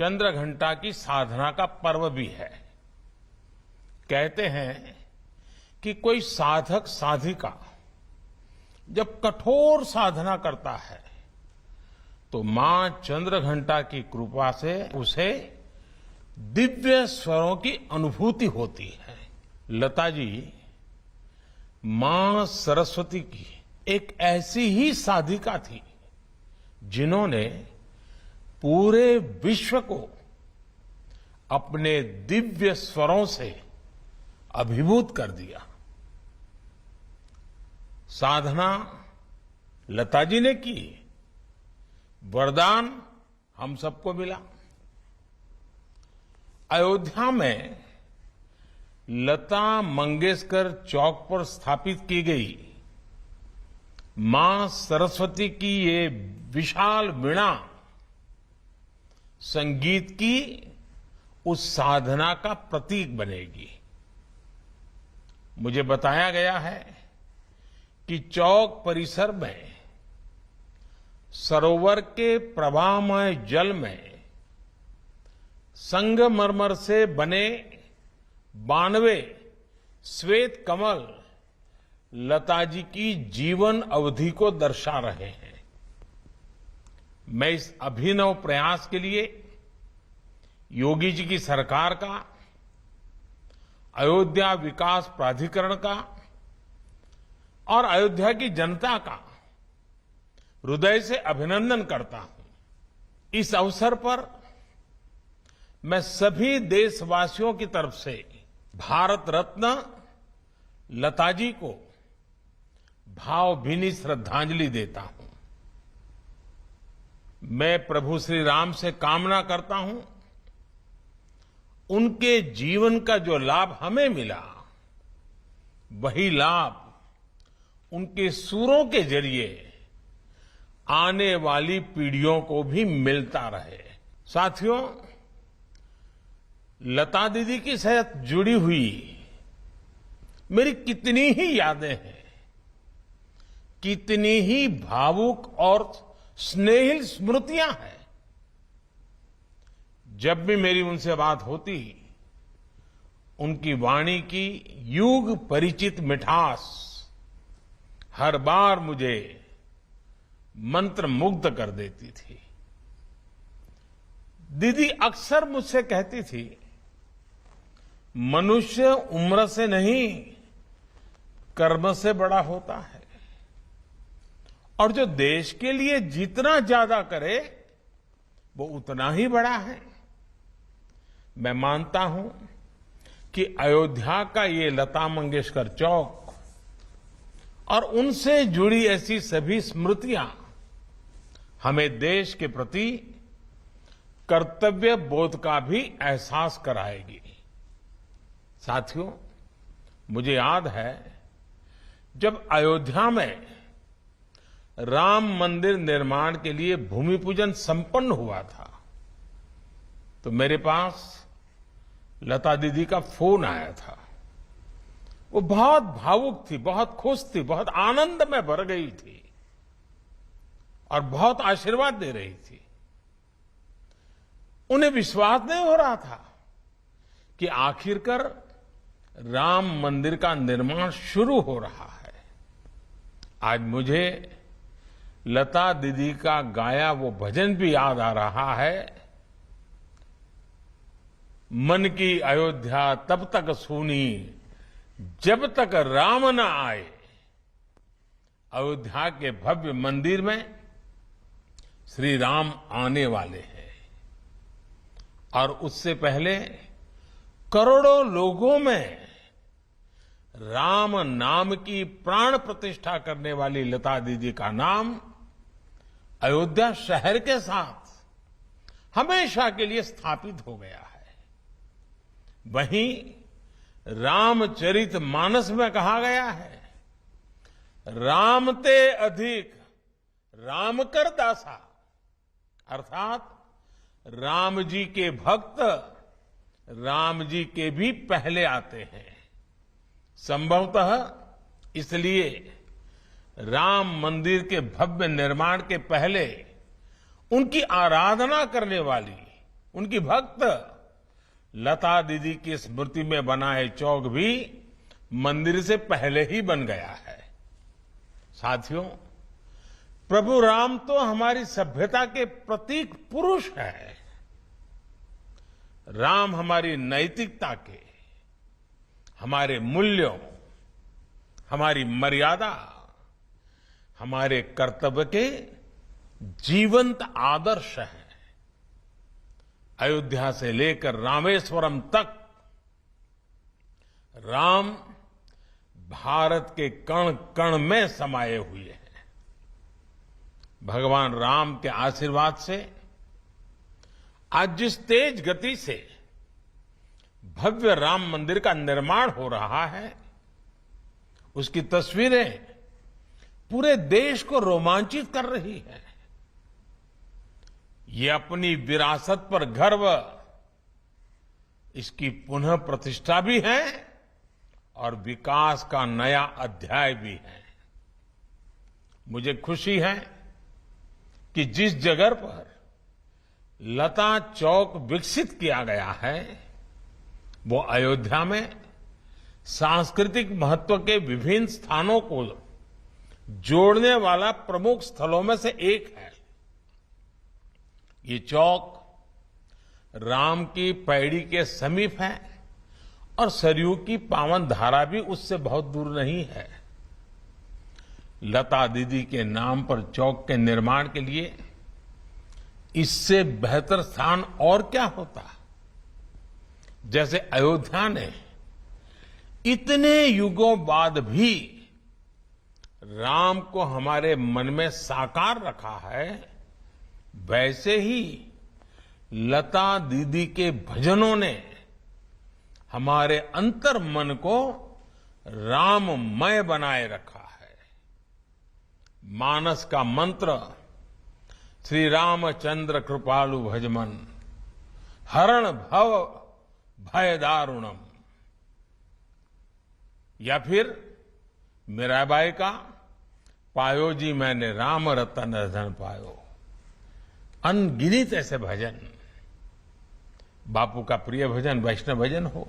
चंद्रघंटा की साधना का पर्व भी है। कहते हैं कि कोई साधक साधिका जब कठोर साधना करता है तो मां चंद्रघंटा की कृपा से उसे दिव्य स्वरों की अनुभूति होती है। लता जी मां सरस्वती की एक ऐसी ही साधिका थी जिन्होंने पूरे विश्व को अपने दिव्य स्वरों से अभिभूत कर दिया। साधना लता जी ने की, वरदान हम सबको मिला। अयोध्या में लता मंगेशकर चौक पर स्थापित की गई मां सरस्वती की ये विशाल वीणा संगीत की उस साधना का प्रतीक बनेगी। मुझे बताया गया है कि चौक परिसर में सरोवर के प्रवाहमय जल में संगमरमर से बने 92 श्वेत कमल लता जी की जीवन अवधि को दर्शा रहे हैं। मैं इस अभिनव प्रयास के लिए योगी जी की सरकार का, अयोध्या विकास प्राधिकरण का और अयोध्या की जनता का हृदय से अभिनंदन करता हूं। इस अवसर पर मैं सभी देशवासियों की तरफ से भारत रत्न लता जी को भावभीनी श्रद्धांजलि देता हूं। मैं प्रभु श्री राम से कामना करता हूं उनके जीवन का जो लाभ हमें मिला वही लाभ उनके सुरों के जरिए आने वाली पीढ़ियों को भी मिलता रहे। साथियों, लता दीदी के साथ जुड़ी हुई मेरी कितनी ही यादें हैं, कितनी ही भावुक और स्नेहिल स्मृतियां हैं। जब भी मेरी उनसे बात होती, उनकी वाणी की युग परिचित मिठास हर बार मुझे मंत्र मुग्ध कर देती थी। दीदी अक्सर मुझसे कहती थी, मनुष्य उम्र से नहीं कर्म से बड़ा होता है और जो देश के लिए जितना ज्यादा करे वो उतना ही बड़ा है। मैं मानता हूं कि अयोध्या का ये लता मंगेशकर चौक और उनसे जुड़ी ऐसी सभी स्मृतियां हमें देश के प्रति कर्तव्य बोध का भी एहसास कराएगी। साथियों, मुझे याद है जब अयोध्या में राम मंदिर निर्माण के लिए भूमि पूजन संपन्न हुआ था तो मेरे पास लता दीदी का फोन आया था। वो बहुत भावुक थी, बहुत खुश थी, बहुत आनंद में भर गई थी और बहुत आशीर्वाद दे रही थी। उन्हें विश्वास नहीं हो रहा था कि आखिरकार राम मंदिर का निर्माण शुरू हो रहा है। आज मुझे लता दीदी का गाया वो भजन भी याद आ रहा है, मन की अयोध्या तब तक सूनी जब तक राम न आए। अयोध्या के भव्य मंदिर में श्री राम आने वाले हैं और उससे पहले करोड़ों लोगों में राम नाम की प्राण प्रतिष्ठा करने वाली लता दीदी का नाम अयोध्या शहर के साथ हमेशा के लिए स्थापित हो गया है। वहीं रामचरित मानस में कहा गया है, राम ते अधिक राम कर दासा, अर्थात राम जी के भक्त राम जी के भी पहले आते हैं। संभवतः इसलिए राम मंदिर के भव्य निर्माण के पहले उनकी आराधना करने वाली उनकी भक्त लता दीदी की स्मृति में बना ये चौक भी मंदिर से पहले ही बन गया है। साथियों, प्रभु राम तो हमारी सभ्यता के प्रतीक पुरुष है। राम हमारी नैतिकता के, हमारे मूल्यों, हमारी मर्यादा, हमारे कर्तव्य के जीवंत आदर्श हैं। अयोध्या से लेकर रामेश्वरम तक राम भारत के कण कण में समाये हुए हैं। भगवान राम के आशीर्वाद से आज जिस तेज गति से भव्य राम मंदिर का निर्माण हो रहा है, उसकी तस्वीरें पूरे देश को रोमांचित कर रही है। ये अपनी विरासत पर गर्व, इसकी पुनः प्रतिष्ठा भी है और विकास का नया अध्याय भी है। मुझे खुशी है कि जिस जगह पर लता चौक विकसित किया गया है, वो अयोध्या में सांस्कृतिक महत्व के विभिन्न स्थानों को जोड़ने वाला प्रमुख स्थलों में से एक है। ये चौक राम की पैड़ी के समीप है और सरयू की पावन धारा भी उससे बहुत दूर नहीं है। लता दीदी के नाम पर चौक के निर्माण के लिए इससे बेहतर स्थान और क्या होता। जैसे अयोध्या ने इतने युगों बाद भी राम को हमारे मन में साकार रखा है, वैसे ही लता दीदी के भजनों ने हमारे अंतर मन को राममय बनाए रखा है। मानस का मंत्र श्री रामचंद्र कृपालु भजमन हरण भव भय दारुणम, या फिर मीराबाई का पायो जी मैंने राम रतन धन पायो। अनगिनत ऐसे भजन, बापू का प्रिय भजन वैष्णव भजन हो,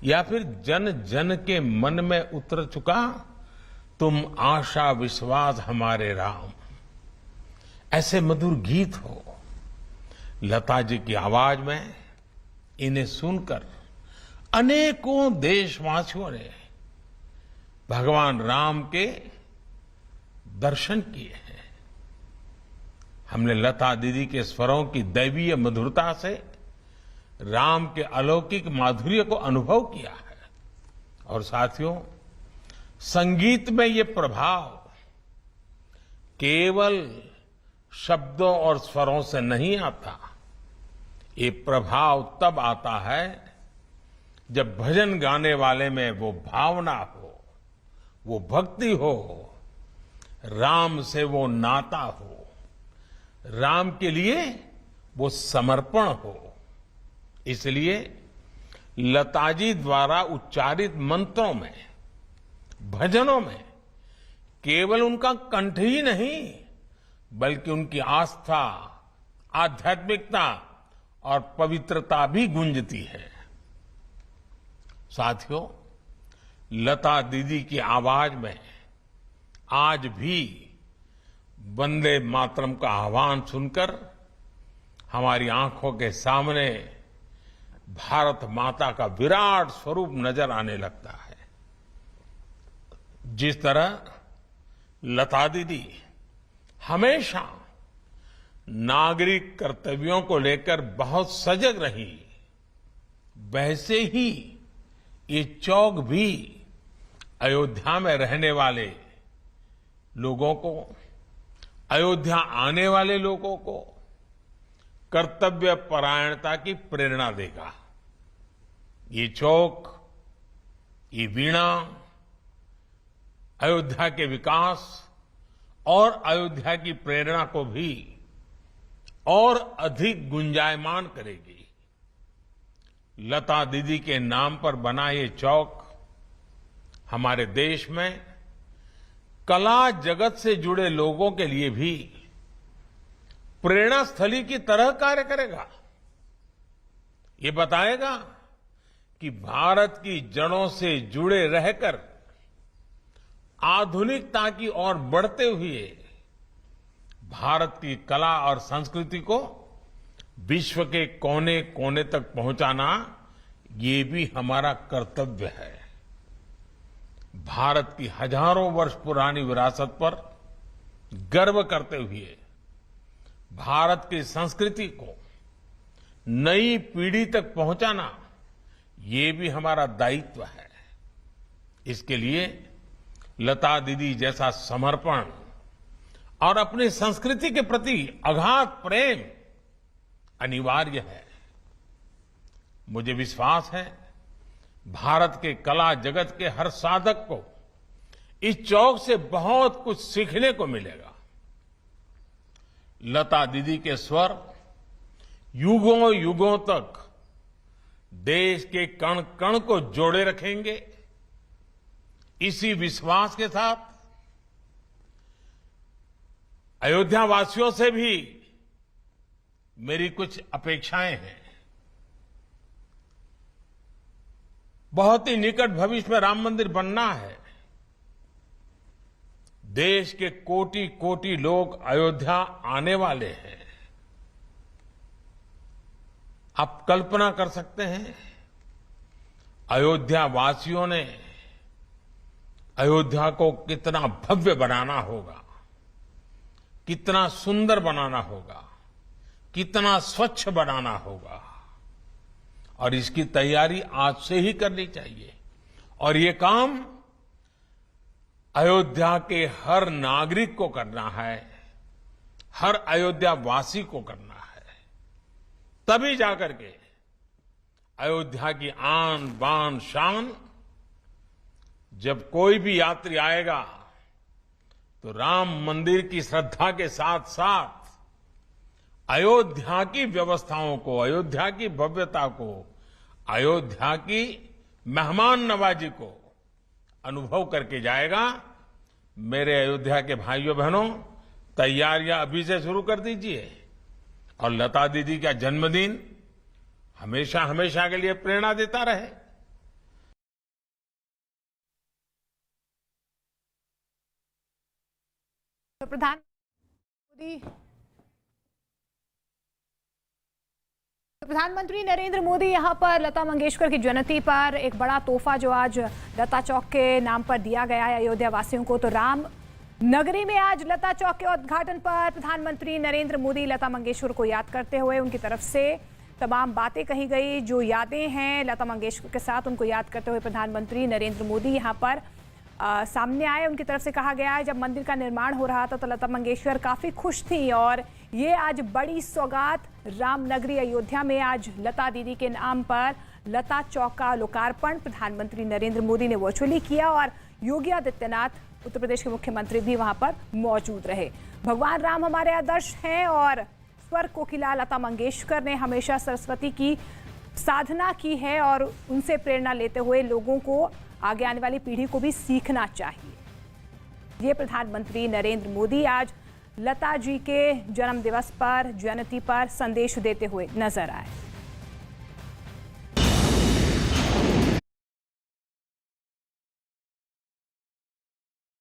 या फिर जन जन के मन में उतर चुका तुम आशा विश्वास हमारे राम, ऐसे मधुर गीत हो। लता जी की आवाज में इन्हें सुनकर अनेकों देशवासियों ने भगवान राम के दर्शन किए हैं। हमने लता दीदी के स्वरों की दैवीय मधुरता से राम के अलौकिक माधुर्य को अनुभव किया है। और साथियों, संगीत में ये प्रभाव केवल शब्दों और स्वरों से नहीं आता। ये प्रभाव तब आता है जब भजन गाने वाले में वो भावना हो, वो भक्ति हो, राम से वो नाता हो, राम के लिए वो समर्पण हो। इसलिए लताजी द्वारा उच्चारित मंत्रों में, भजनों में केवल उनका कंठ ही नहीं, बल्कि उनकी आस्था, आध्यात्मिकता और पवित्रता भी गूंजती है। साथियों, लता दीदी की आवाज में आज भी वंदे मातरम का आह्वान सुनकर हमारी आंखों के सामने भारत माता का विराट स्वरूप नजर आने लगता है। जिस तरह लता दीदी हमेशा नागरिक कर्तव्यों को लेकर बहुत सजग रही, वैसे ही ये चौक भी अयोध्या में रहने वाले लोगों को, अयोध्या आने वाले लोगों को कर्तव्य परायणता की प्रेरणा देगा। ये चौक, ये वीणा अयोध्या के विकास और अयोध्या की प्रेरणा को भी और अधिक गुंजायमान करेगी। लता दीदी के नाम पर बना ये चौक हमारे देश में कला जगत से जुड़े लोगों के लिए भी प्रेरणा स्थली की तरह कार्य करेगा। ये बताएगा कि भारत की जड़ों से जुड़े रहकर आधुनिकता की ओर बढ़ते हुए भारत की कला और संस्कृति को विश्व के कोने कोने तक पहुंचाना ये भी हमारा कर्तव्य है। भारत की हजारों वर्ष पुरानी विरासत पर गर्व करते हुए भारत की संस्कृति को नई पीढ़ी तक पहुंचाना ये भी हमारा दायित्व है। इसके लिए लता दीदी जैसा समर्पण और अपनी संस्कृति के प्रति अगाध प्रेम अनिवार्य है। मुझे विश्वास है भारत के कला जगत के हर साधक को इस चौक से बहुत कुछ सीखने को मिलेगा। लता दीदी के स्वर युगों युगों तक देश के कण कण को जोड़े रखेंगे। इसी विश्वास के साथ अयोध्या वासियों से भी मेरी कुछ अपेक्षाएं हैं। बहुत ही निकट भविष्य में राम मंदिर बनना है। देश के कोटि कोटि लोग अयोध्या आने वाले हैं। आप कल्पना कर सकते हैं अयोध्या वासियों ने अयोध्या को कितना भव्य बनाना होगा, कितना सुंदर बनाना होगा, कितना स्वच्छ बनाना होगा और इसकी तैयारी आज से ही करनी चाहिए। और ये काम अयोध्या के हर नागरिक को करना है, हर अयोध्या वासी को करना है। तभी जाकर के अयोध्या की आन बान शान, जब कोई भी यात्री आएगा तो राम मंदिर की श्रद्धा के साथ साथ अयोध्या की व्यवस्थाओं को, अयोध्या की भव्यता को, अयोध्या की मेहमान नवाजी को अनुभव करके जाएगा। मेरे अयोध्या के भाइयों बहनों, तैयारियां अभी से शुरू कर दीजिए और लता दीदी का जन्मदिन हमेशा हमेशा के लिए प्रेरणा देता रहे। तो प्रधानमंत्री नरेंद्र मोदी यहां पर लता मंगेशकर की जयंती पर एक बड़ा तोहफा जो आज लता चौक के नाम पर दिया गया है अयोध्या वासियों को। तो राम नगरी में आज लता चौक के उद्घाटन पर प्रधानमंत्री नरेंद्र मोदी लता मंगेशकर को याद करते हुए उनकी तरफ से तमाम बातें कही गई। जो यादें हैं लता मंगेशकर के साथ, उनको याद करते हुए प्रधानमंत्री नरेंद्र मोदी यहां पर सामने आए। उनकी तरफ से कहा गया है जब मंदिर का निर्माण हो रहा था तो लता मंगेशकर काफ़ी खुश थी और ये आज बड़ी सौगात राम नगरी अयोध्या में आज लता दीदी के नाम पर लता चौक का लोकार्पण प्रधानमंत्री नरेंद्र मोदी ने वर्चुअली किया और योगी आदित्यनाथ उत्तर प्रदेश के मुख्यमंत्री भी वहां पर मौजूद रहे। भगवान राम हमारे आदर्श हैं और स्वर कोकिला लता मंगेशकर ने हमेशा सरस्वती की साधना की है और उनसे प्रेरणा लेते हुए लोगों को, आगे आने वाली पीढ़ी को भी सीखना चाहिए। ये प्रधानमंत्री नरेंद्र मोदी आज लता जी के जन्म दिवस पर, जयंती पर संदेश देते हुए नजर आए।